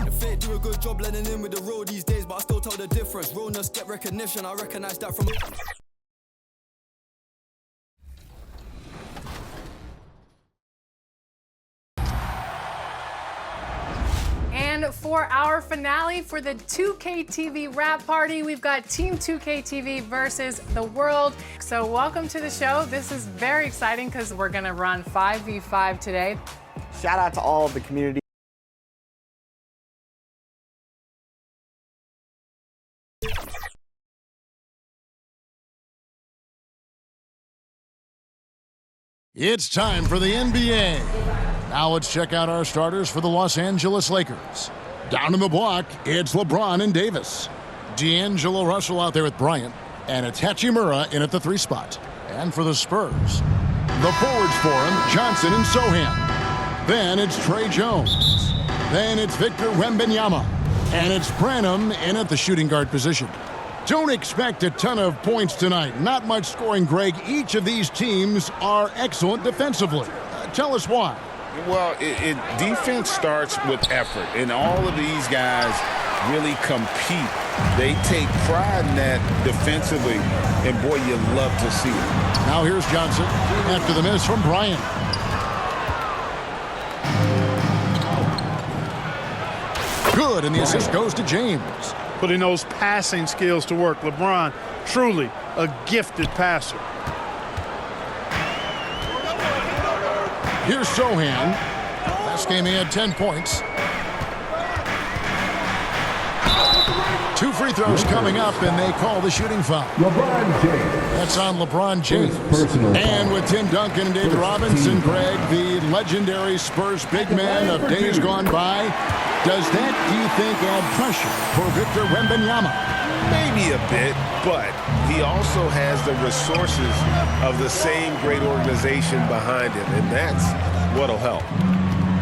If they do a good job blending in with the road these days, but I still tell the difference. Realness get recognition, I recognize that from... And for our finale for the 2K TV wrap party, we've got Team 2K TV versus the world. So welcome to the show. This is very exciting because we're going to run 5v5 today. Shout out to all of the community. It's time for the NBA. Now let's check out our starters for the Los Angeles Lakers. Down in the block, it's LeBron and Davis. D'Angelo Russell out there with Bryant. And it's Hachimura in at the 3 spot. And for the Spurs, the forwards for him, Johnson and Sohan. Then it's Trey Jones. Then it's Victor Wembanyama. And it's Branham in at the shooting guard position. Don't expect a ton of points tonight. Not much scoring, Greg. Each of these teams are excellent defensively. Tell us why. Well, defense starts with effort, and all of these guys really compete. They take pride in that defensively, and boy, you love to see it. Now here's Johnson after the miss from Bryant. Good, and the assist goes to James. Putting those passing skills to work. LeBron, truly a gifted passer. Here's Sohan. Last game he had 10 points. 2 free throws coming up, and they call the shooting foul. LeBron James. That's on LeBron James. And with Tim Duncan and David Robinson, Greg, the legendary Spurs big man of days gone by, does that, do you think, add pressure for Victor Wembanyama? Maybe a bit, but he also has the resources of the same great organization behind him, and that's what'll help.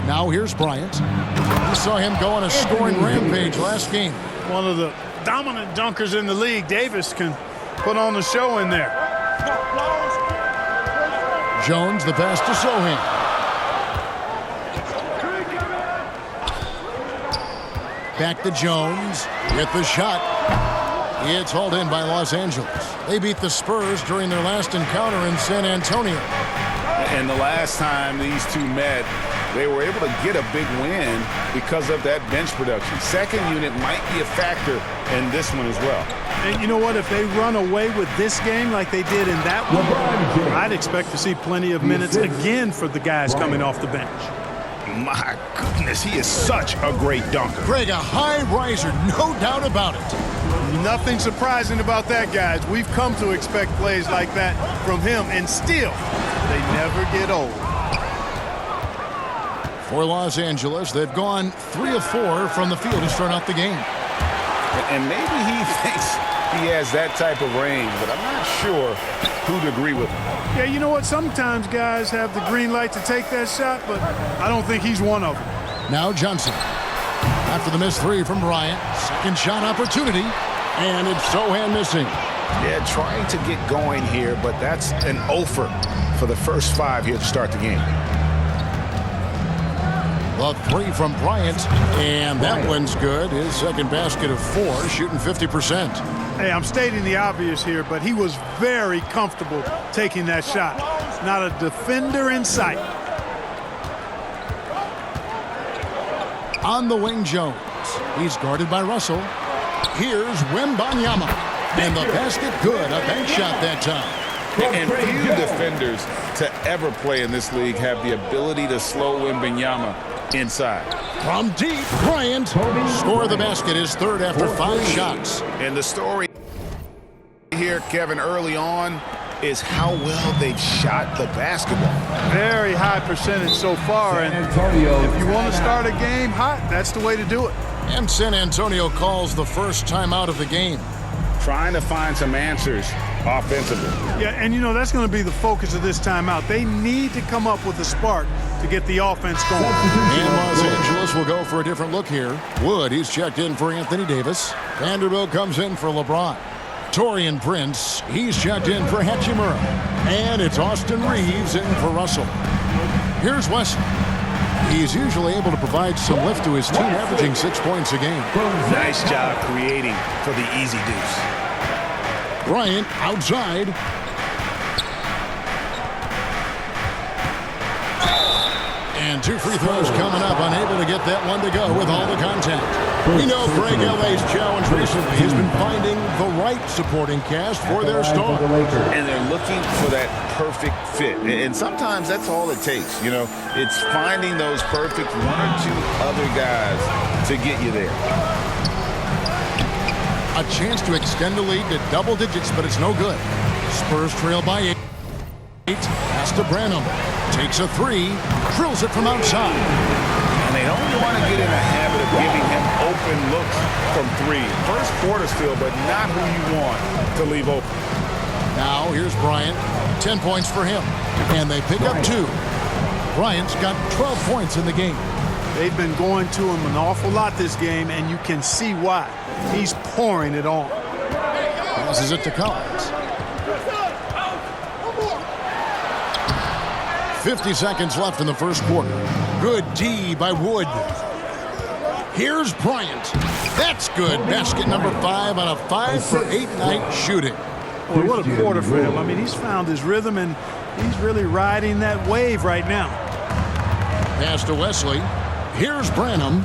Now here's Bryant. You saw him go on a scoring rampage last game. One of the dominant dunkers in the league. Davis can put on the show in there. Jones, the pass to Sohan. Back to Jones with the shot. It's hauled in by Los Angeles. They beat the Spurs during their last encounter in San Antonio. And the last time these two met, they were able to get a big win because of that bench production. Second unit might be a factor in this one as well. And you know what? If they run away with this game like they did in that one, I'd expect to see plenty of minutes again for the guys coming off the bench. My goodness, he is such a great dunker. Greg, a high riser, no doubt about it. Nothing surprising about that, guys. We've come to expect plays like that from him, and still, they never get old. For Los Angeles, they've gone 3 of 4 from the field to start out the game. And maybe he thinks he has that type of range, but I'm not sure who'd agree with him. Yeah, you know what? Sometimes guys have the green light to take that shot, but I don't think he's one of them. Now Johnson. After the missed 3 from Bryant. Second shot opportunity. And it's Sohan missing. Yeah, trying to get going here, but that's an offer for the first 5 here to start the game. The 3 from Bryant, and that one's good. His second basket of 4, shooting 50%. Hey, I'm stating the obvious here, but he was very comfortable taking that shot. Not a defender in sight. On the wing, Jones. He's guarded by Russell. Here's Wembanyama. And the basket good. A bank shot that time. And few defenders to ever play in this league have the ability to slow Wembanyama inside. From deep, Bryant. Score of the basket, his third after 5 shots. And the story here, Kevin, early on is how well they've shot the basketball. Very high percentage so far, and if you want to start a game hot, that's the way to do it. And San Antonio calls the first timeout of the game. Trying to find some answers offensively. Yeah, and you know, that's going to be the focus of this timeout. They need to come up with a spark to get the offense going. And Los Angeles will go for a different look here. Wood, he's checked in for Anthony Davis. Vanderbilt comes in for LeBron. Taurean Prince, he's checked in for Hachimura. And it's Austin Reeves in for Russell. Here's Wesley. He's usually able to provide some lift to his team, averaging 6 points a game. Nice job creating for the easy deuce. Bryant outside. And 2 free throws coming up, unable to get that one to go with all the contact. We know Greg L.A.'s challenge recently has been finding the right supporting cast for their star. And they're looking for that perfect fit. And sometimes that's all it takes, you know. It's finding those perfect 1 or 2 other guys to get you there. A chance to extend the lead to double digits, but it's no good. Spurs trail by 8. Pass to Branham. Takes a 3. Drills it from outside. And they don't want to get in the habit of giving him open looks from 3. First quarter still, but not who you want to leave open. Now here's Bryant. 10 points for him. And they pick up 2. Bryant's got 12 points in the game. They've been going to him an awful lot this game, and you can see why. He's pouring it on. Passes it to Collins. 50 seconds left in the first quarter. Good D by Wood. Here's Bryant. That's good. Basket number 5 on a 5-for-8 night shooting. Well, what a quarter for him. I mean, he's found his rhythm, and he's really riding that wave right now. Pass to Wesley. Here's Branham.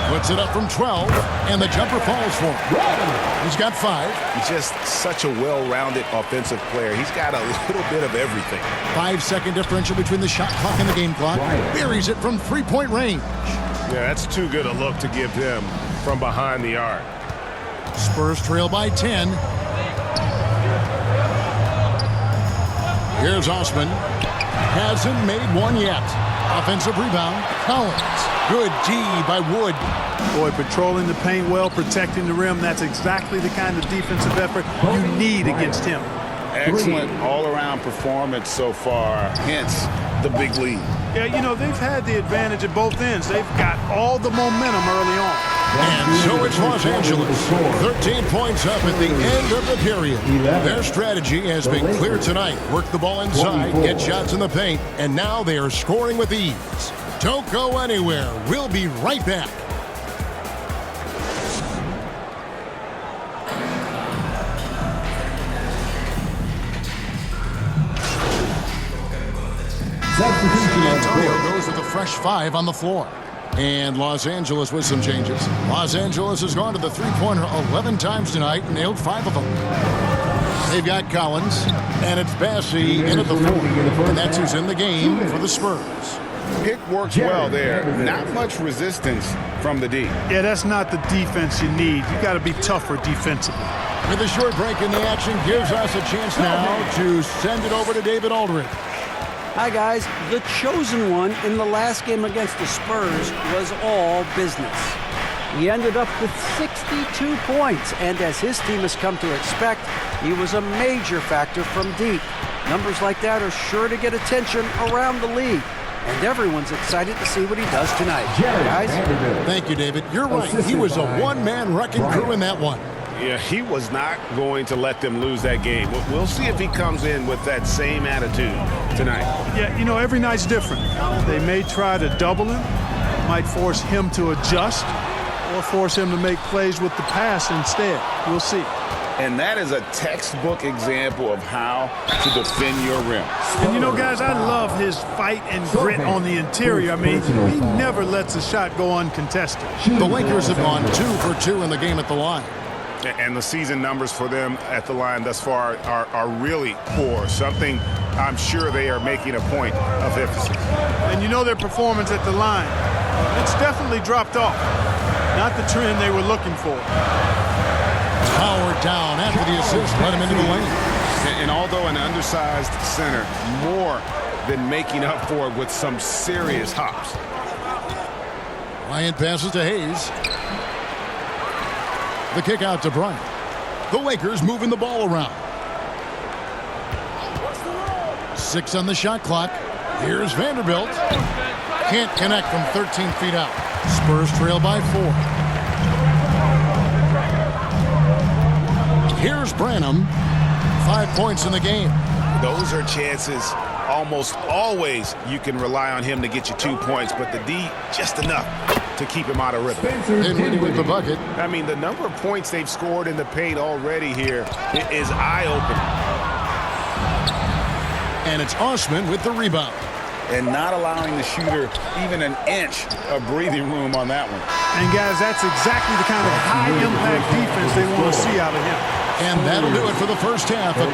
Puts it up from 12, and the jumper falls for him. He's got 5. He's just such a well-rounded offensive player. He's got a little bit of everything. 5-second differential between the shot clock and the game clock. Buries it from 3-point range. Yeah, that's too good a look to give him from behind the arc. Spurs trail by 10. Here's Osman. Hasn't made one yet. Offensive rebound. Collins. Good D by Wood. Boy, patrolling the paint well, protecting the rim. That's exactly the kind of defensive effort you need against him. Excellent all-around performance so far, hence the big lead. Yeah, you know, they've had the advantage at both ends. They've got all the momentum early on. And so it's Los Angeles. 13 points up at the end of the period. Their strategy has been clear tonight. Work the ball inside, get shots in the paint, and now they are scoring with ease. Don't go anywhere. We'll be right back. San Antonio goes with a fresh 5 on the floor. And Los Angeles with some changes. Los Angeles has gone to the three-pointer 11 times tonight and nailed 5 of them. They've got Collins, and it's Bassey in at the 4. And that's who's in the game for the Spurs. Pick works well there. Not much resistance from the D. Yeah, that's not the defense you need. You got to be tougher defensively. With a short break in the action gives us a chance now to send it over to David Aldridge. Hi, guys. The chosen one in the last game against the Spurs was all business. He ended up with 62 points, and as his team has come to expect, he was a major factor from deep. Numbers like that are sure to get attention around the league, and everyone's excited to see what he does tonight. Guys? Thank you, David. You're right. He was a one-man wrecking crew in that one. Yeah, he was not going to let them lose that game. We'll see if he comes in with that same attitude tonight. Yeah, you know, every night's different. They may try to double him, might force him to adjust, or force him to make plays with the pass instead. We'll see. And that is a textbook example of how to defend your rim. And you know, guys, I love his fight and grit on the interior. I mean, he never lets a shot go uncontested. The Lakers have gone 2 for 2 in the game at the line. And the season numbers for them at the line thus far are really poor, something I'm sure they are making a point of emphasis. And you know their performance at the line. It's definitely dropped off. Not the trend they were looking for. Power down after the assist, let him into the lane. And although an undersized center, more than making up for it with some serious hops. Bryant passes to Hayes. The kick out to Bryant. The Lakers moving the ball around. 6 on the shot clock. Here's Vanderbilt. Can't connect from 13 feet out. Spurs trail by 4. Here's Branham. 5 points in the game. Those are chances almost always you can rely on him to get you 2 points, but the D just enough to keep him out of rhythm. Dinwiddie with the bucket. I mean, the number of points they've scored in the paint already here is eye-opening. And it's Osman with the rebound. And not allowing the shooter even an inch of breathing room on that one. And, guys, that's exactly the kind of high-impact defense they want to see out of him. And that'll do it for the first half of